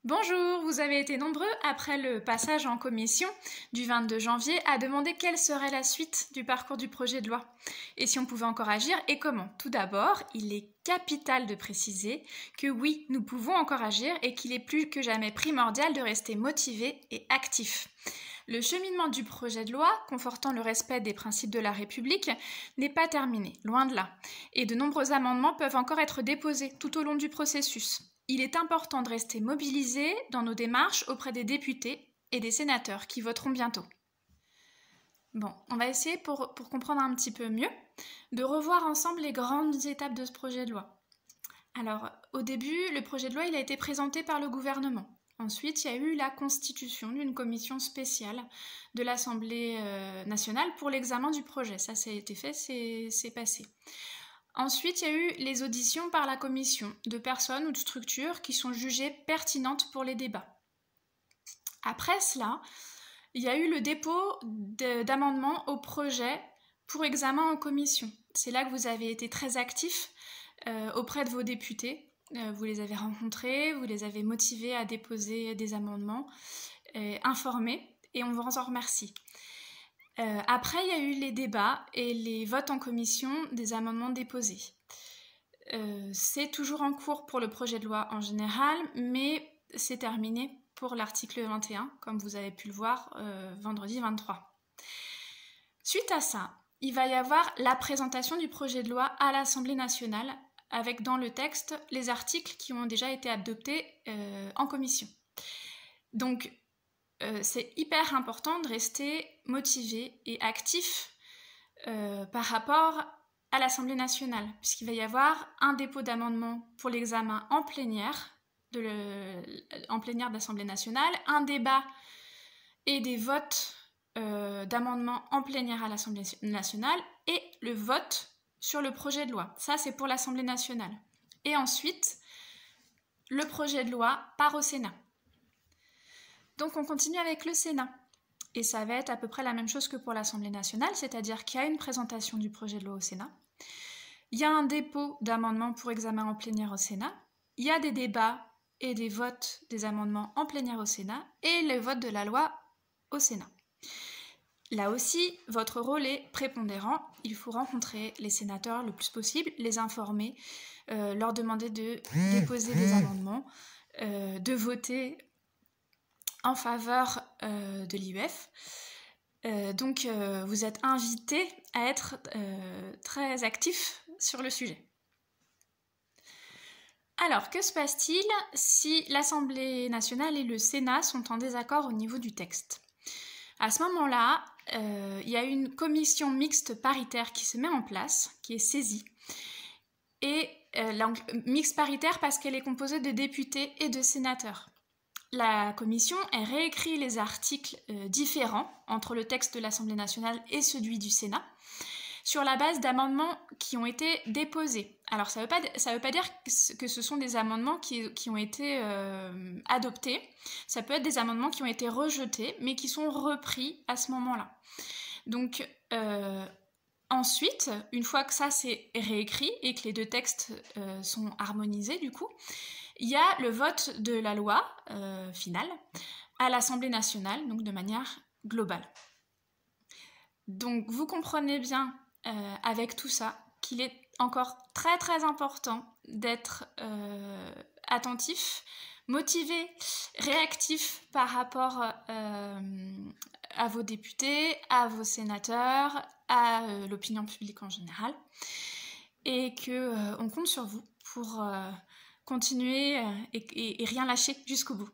Bonjour, vous avez été nombreux après le passage en commission du 22 janvier à demander quelle serait la suite du parcours du projet de loi et si on pouvait encore agir et comment. Tout d'abord, il est capital de préciser que oui, nous pouvons encore agir et qu'il est plus que jamais primordial de rester motivé et actif. Le cheminement du projet de loi, confortant le respect des principes de la République, n'est pas terminé, loin de là, et de nombreux amendements peuvent encore être déposés tout au long du processus. Il est important de rester mobilisé dans nos démarches auprès des députés et des sénateurs qui voteront bientôt. Bon, on va essayer, pour comprendre un petit peu mieux, de revoir ensemble les grandes étapes de ce projet de loi. Alors, au début, le projet de loi il a été présenté par le gouvernement. Ensuite, il y a eu la constitution d'une commission spéciale de l'Assemblée nationale pour l'examen du projet. Ça a été fait, c'est passé. Ensuite, il y a eu les auditions par la commission de personnes ou de structures qui sont jugées pertinentes pour les débats. Après cela, il y a eu le dépôt d'amendements au projet pour examen en commission. C'est là que vous avez été très actifs auprès de vos députés. Vous les avez rencontrés, vous les avez motivés à déposer des amendements, informés, et on vous en remercie. Après, il y a eu les débats et les votes en commission des amendements déposés. C'est toujours en cours pour le projet de loi en général, mais c'est terminé pour l'article 21, comme vous avez pu le voir vendredi 23. Suite à ça, il va y avoir la présentation du projet de loi à l'Assemblée nationale, avec dans le texte les articles qui ont déjà été adoptés en commission. Donc, c'est hyper important de rester motivé et actif par rapport à l'Assemblée nationale, puisqu'il va y avoir un dépôt d'amendements pour l'examen en plénière de l'Assemblée nationale, un débat et des votes d'amendements en plénière à l'Assemblée nationale et le vote sur le projet de loi. Ça, c'est pour l'Assemblée nationale. Et ensuite, le projet de loi part au Sénat. Donc on continue avec le Sénat. Et ça va être à peu près la même chose que pour l'Assemblée nationale, c'est-à-dire qu'il y a une présentation du projet de loi au Sénat, il y a un dépôt d'amendements pour examen en plénière au Sénat, il y a des débats et des votes des amendements en plénière au Sénat, et le vote de la loi au Sénat. Là aussi, votre rôle est prépondérant. Il faut rencontrer les sénateurs le plus possible, les informer, leur demander de déposer des amendements, de voter en faveur de l'IEF. Donc vous êtes invités à être très actifs sur le sujet. Alors, que se passe-t-il si l'Assemblée nationale et le Sénat sont en désaccord au niveau du texte? À ce moment-là, il y a une commission mixte paritaire qui se met en place, qui est saisie. Et mixte paritaire parce qu'elle est composée de députés et de sénateurs. La commission réécrit les articles différents entre le texte de l'Assemblée nationale et celui du Sénat sur la base d'amendements qui ont été déposés. Alors ça veut pas dire que ce sont des amendements qui ont été adoptés. Ça peut être des amendements qui ont été rejetés mais qui sont repris à ce moment-là. Donc ensuite, une fois que ça c'est réécrit et que les deux textes sont harmonisés du coup, il y a le vote de la loi finale à l'Assemblée nationale, donc de manière globale. Donc vous comprenez bien avec tout ça qu'il est encore très très important d'être attentif, motivé, réactif par rapport à vos députés, à vos sénateurs, à l'opinion publique en général, et qu'on compte sur vous pour continuer et rien lâcher jusqu'au bout.